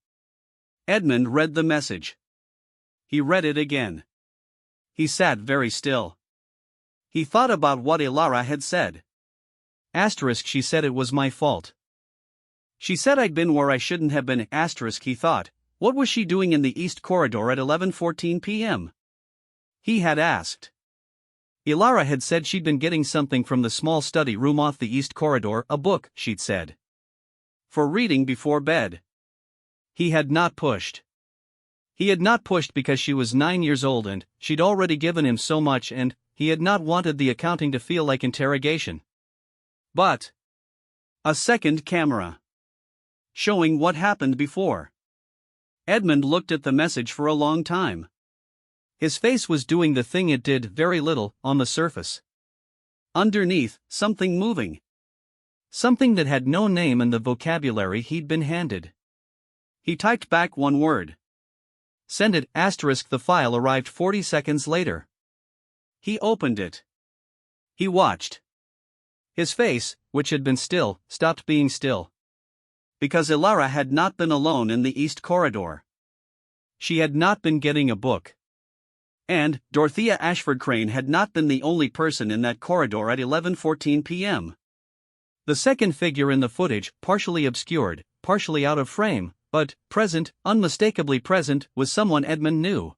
Edmund read the message. He read it again. He sat very still. He thought about what Ilara had said. She said it was my fault. She said I'd been where I shouldn't have been. He thought, what was she doing in the East Corridor at 11:14 p.m.? He had asked. Ilara had said she'd been getting something from the small study room off the East Corridor, a book, she'd said. For reading before bed. He had not pushed. He had not pushed because she was 9 years old and she'd already given him so much, and he had not wanted the accounting to feel like interrogation. But a second camera. Showing what happened before. Edmund looked at the message for a long time. His face was doing the thing it did, very little, on the surface. Underneath, something moving. Something that had no name in the vocabulary he'd been handed. He typed back one word. Send it. The file arrived 40 seconds later. He opened it. He watched. His face, which had been still, stopped being still. Because Ilara had not been alone in the East Corridor. She had not been getting a book. And Dorothea Ashford Crane had not been the only person in that corridor at 11:14 p.m. The second figure in the footage, partially obscured, partially out of frame, but present, unmistakably present, was someone Edmund knew.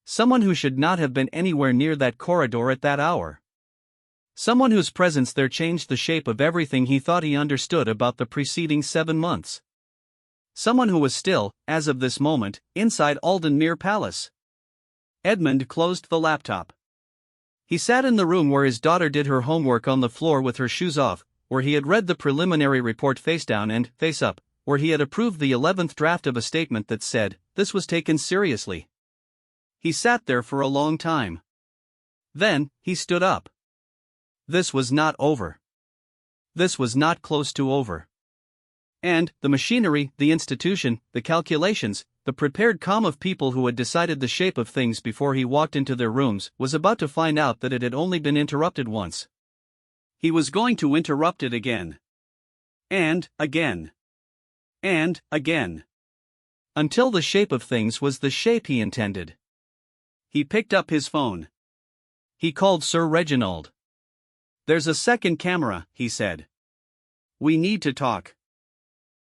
Someone who should not have been anywhere near that corridor at that hour. Someone whose presence there changed the shape of everything he thought he understood about the preceding 7 months. Someone who was still, as of this moment, inside Aldenmere Palace. Edmund closed the laptop. He sat in the room where his daughter did her homework on the floor with her shoes off, where he had read the preliminary report face down and face up, where he had approved the 11th draft of a statement that said, this was taken seriously. He sat there for a long time. Then, he stood up. This was not over. This was not close to over. And, the machinery, the institution, the calculations, the prepared calm of people who had decided the shape of things before he walked into their rooms, was about to find out that it had only been interrupted once. He was going to interrupt it again. And, again. And, again. Until the shape of things was the shape he intended. He picked up his phone. He called Sir Reginald. There's a second camera, he said. We need to talk.